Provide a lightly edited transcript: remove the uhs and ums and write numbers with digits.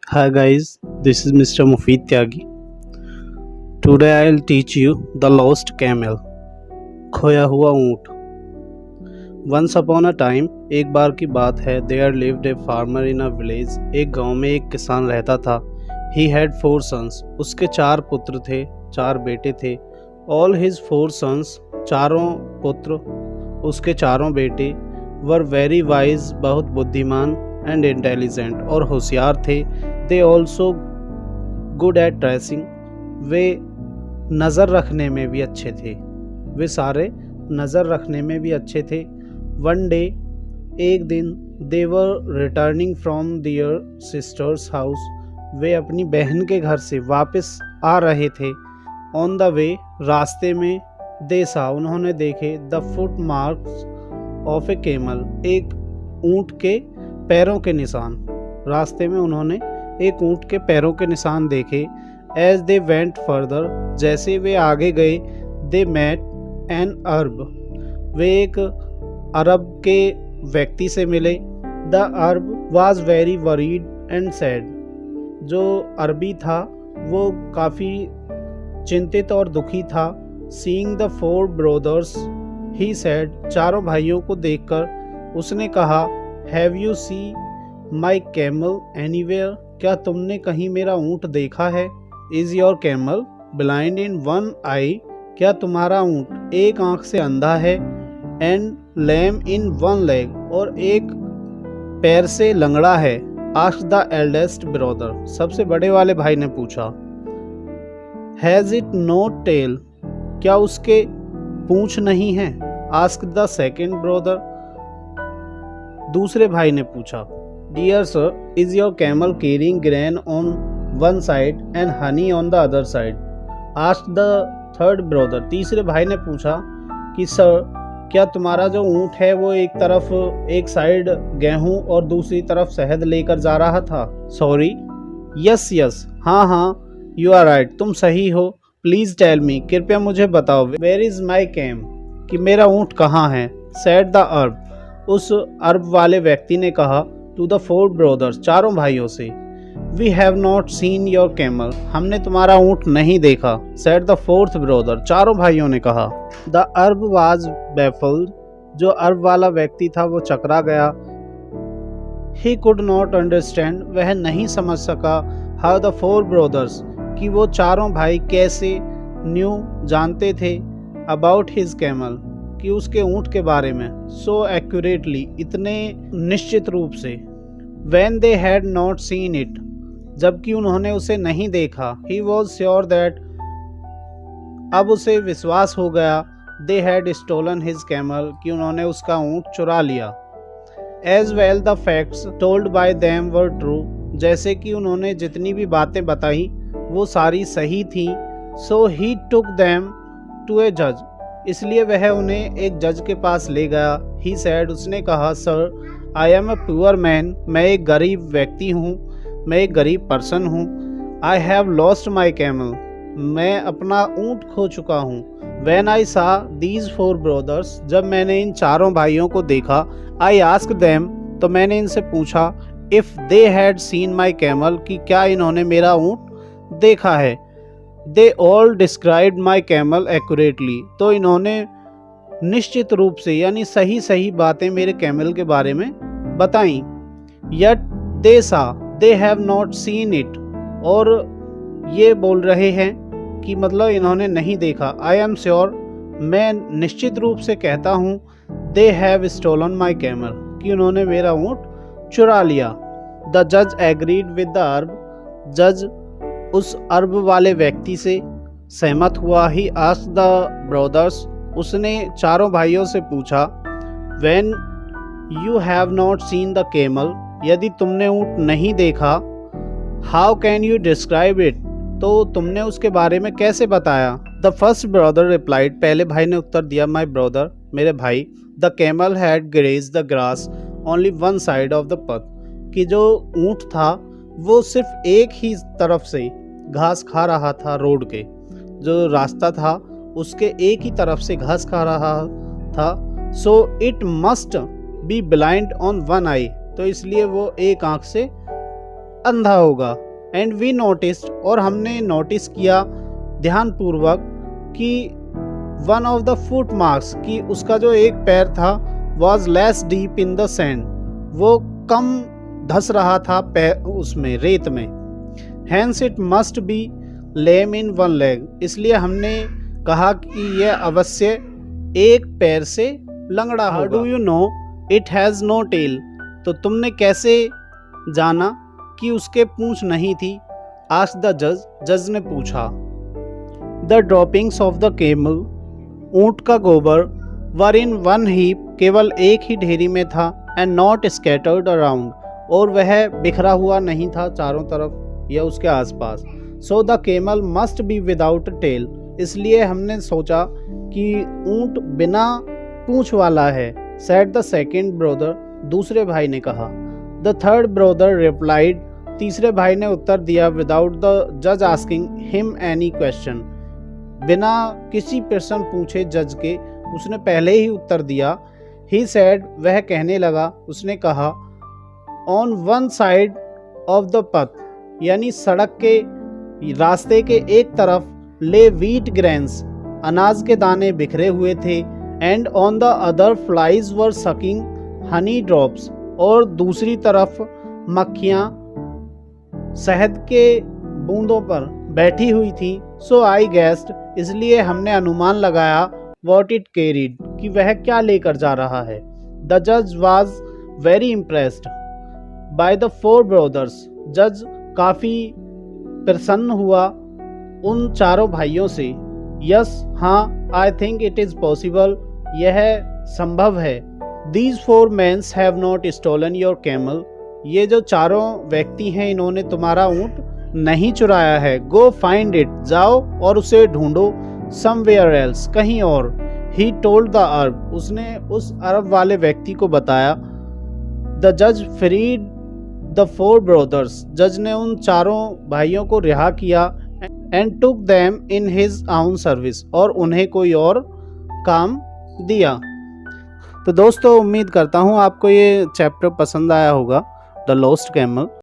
Hi guys, this is Mr. Mufid Tyagi. Today I'll teach you the lost camel. खोया हुआ ऊंट. Once upon a time, एक बार की बात है, there lived a farmer in a village. एक गांव में एक किसान रहता था. He had 4 sons. उसके 4 पुत्र थे, 4 बेटे थे. All his 4 sons, चारों पुत्र, उसके चारों बेटे were very wise, बहुत बुद्धिमान एंड इंटेलिजेंट और होशियार थे. They also good at dressing, वे नज़र रखने में भी अच्छे थे. वे सारे नज़र रखने में भी अच्छे थे. वन डे, एक दिन, they were returning from their sisters house, वे अपनी बहन के घर से वापस आ रहे थे. ऑन द वे, रास्ते में, दे सा, उन्होंने देखे the foot marks of A camel, एक ऊँट के पैरों के निशान. रास्ते में उन्होंने एक ऊँट के पैरों के निशान देखे. एज दे वेंट फर्दर, जैसे वे आगे गए, दे मेट एन अरब, वे एक अरब के व्यक्ति से मिले. The Arab was very worried and sad, जो अरबी था वो काफ़ी चिंतित और दुखी था. Seeing the 4 brothers, he said, चारों भाइयों को देखकर उसने कहा, have you see my camel anywhere, क्या तुमने कहीं मेरा ऊँट देखा है. Is your camel blind in one eye, क्या तुम्हारा ऊँट एक आँख से अंधा है. And lame in one leg, और एक पैर से लंगड़ा है. आस्क्ड द एल्डेस्ट ब्रदर, सबसे बड़े वाले भाई ने पूछा. हैज़ इट नो टेल, क्या उसके पूँछ नहीं है. आस्क्ड द सेकेंड ब्रदर, दूसरे भाई ने पूछा. Dear sir, is your camel carrying grain on one side and honey on the other side. Asked the third brother, तीसरे भाई ने पूछा कि सर, क्या तुम्हारा जो ऊँट है वो एक साइड गेहूँ और दूसरी तरफ शहद लेकर जा रहा था. सॉरी, यस यस, हाँ हाँ, यू आर राइट, तुम सही हो. प्लीज़ टेल मी, कृपया मुझे बताओ, वेयर इज़ माई कैम, कि मेरा ऊँट कहाँ है. सेड द अरब, उस अरब वाले व्यक्ति ने कहा. टू द 4 ब्रदर्स, चारों भाइयों से. We have not seen your camel, हमने तुम्हारा ऊँट नहीं देखा. सेड द 4th ब्रदर, चारों भाइयों ने कहा. द अरब वाज बैफल्ड, जो अरब वाला व्यक्ति था वो चकरा गया. ही कुड नॉट अंडरस्टैंड, वह नहीं समझ सका. हाउ द 4 ब्रदर्स, कि वो चारों भाई कैसे न्यू, जानते थे. अबाउट हिज कैमल, कि उसके ऊँट के बारे में. सो एक्यूरेटली, इतने निश्चित रूप से. When they had not seen it, जबकि उन्होंने उसे नहीं देखा. ही वॉज श्योर दैट, अब उसे विश्वास हो गया. They had stolen his camel, कि उन्होंने उसका ऊँट चुरा लिया. As well the facts told by them were true, जैसे कि उन्होंने जितनी भी बातें बताई वो सारी सही थी. सो ही टुक देम टू ए जज, इसलिए वह उन्हें एक जज के पास ले गया. ही सैड, उसने कहा, sir, I am a poor man, मैं एक गरीब व्यक्ति हूँ, मैं एक गरीब पर्सन हूँ. I have lost my camel, मैं अपना ऊँट खो चुका हूँ. व्हेन आई सा दीज 4 ब्रदर्स, जब मैंने इन चारों भाइयों को देखा. आई आस्क्ड देम, तो मैंने इनसे पूछा. If they had seen my camel, कि क्या इन्होंने मेरा ऊँट देखा है. They all described my camel accurately, तो इन्होंने निश्चित रूप से यानी सही सही बातें मेरे कैमल के बारे में बताई. यट दे सा they have not seen it, और ये बोल रहे हैं कि मतलब इन्होंने नहीं देखा. आई एम श्योर, मैं निश्चित रूप से कहता हूँ. They have stolen my camel, कि उन्होंने मेरा ऊँट चुरा लिया. द जज एग्रीड विद द अरब, जज उस अरब वाले व्यक्ति से सहमत हुआ. ही आस्क्ड द ब्रदर्स, उसने चारों भाइयों से पूछा. When you have not seen the camel, यदि तुमने ऊँट नहीं देखा. How can you describe it, तो तुमने उसके बारे में कैसे बताया. द फर्स्ट ब्रदर रिप्लाइड, पहले भाई ने उत्तर दिया. माई ब्रदर, मेरे भाई. The camel had grazed the grass only one side of the path, कि जो ऊँट था वो सिर्फ एक ही तरफ से घास खा रहा था. रोड के जो रास्ता था उसके एक ही तरफ से घास खा रहा था. So it must be blind on one eye, तो इसलिए वो एक आंख से अंधा होगा। एंड वी नोटिस्ड, और हमने नोटिस किया ध्यानपूर्वक कि one of the foot marks, कि उसका जो एक पैर था was less deep in the sand, वो कम धस रहा था पैर उसमें, रेत में। Hence it must be lame in one leg, इसलिए हमने कहा कि यह अवश्य एक पैर से लंगड़ा होगा। Do you know it has no tail, तो तुमने कैसे जाना कि उसके पूंछ नहीं थी? आस्क्ड द जज, जज ने पूछा। The droppings of the camel, ऊंट का गोबर, वर इन वन हीप, केवल एक ही ढेरी में था। एंड नॉट स्कैटर्ड अराउंड, और वह बिखरा हुआ नहीं था चारों तरफ या उसके आसपास। So the camel must be without tail, इसलिए हमने सोचा कि ऊंट बिना पूंछ वाला है। सेड द सेकंड ब्रदर, दूसरे भाई ने कहा। द थर्ड ब्रदर रिप्लाइड, तीसरे भाई ने उत्तर दिया। विदाउट द जज आस्किंग हिम एनी क्वेश्चन, बिना किसी प्रश्न पूछे जज के उसने पहले ही उत्तर दिया। ही सेड, वह कहने लगा, उसने कहा, on one side of the पथ, यानी सड़क के रास्ते के एक तरफ, ले व्हीट ग्रेन्स, अनाज के दाने बिखरे हुए थे। And on the other flies were sucking Honey drops, और दूसरी तरफ मक्खियाँ शहद के बूंदों पर बैठी हुई थी। सो आई गेस्ड, इसलिए हमने अनुमान लगाया, वॉट इट कैरिड, कि वह क्या लेकर जा रहा है। द जज was very impressed by the four brothers, जज काफ़ी प्रसन्न हुआ उन चारों भाइयों से। यस, हाँ, I think it is possible, यह संभव है। These four mans have not stolen your camel, ये जो चारों व्यक्ति हैं इन्होंने तुम्हारा ऊँट नहीं चुराया है। गो फाइंड इट, जाओ और उसे ढूंढो। समवेयर एल्स, कहीं और। ही टोल्ड द अरब, उसने उस अरब वाले व्यक्ति को बताया। द जज फ्रीड द फोर ब्रदर्स, जज ने उन चारों भाइयों को रिहा किया। And took them in his आउन सर्विस, और उन्हें कोई और काम दिया। तो दोस्तों, उम्मीद करता हूँ आपको ये चैप्टर पसंद आया होगा, द लॉस्ट कैमल।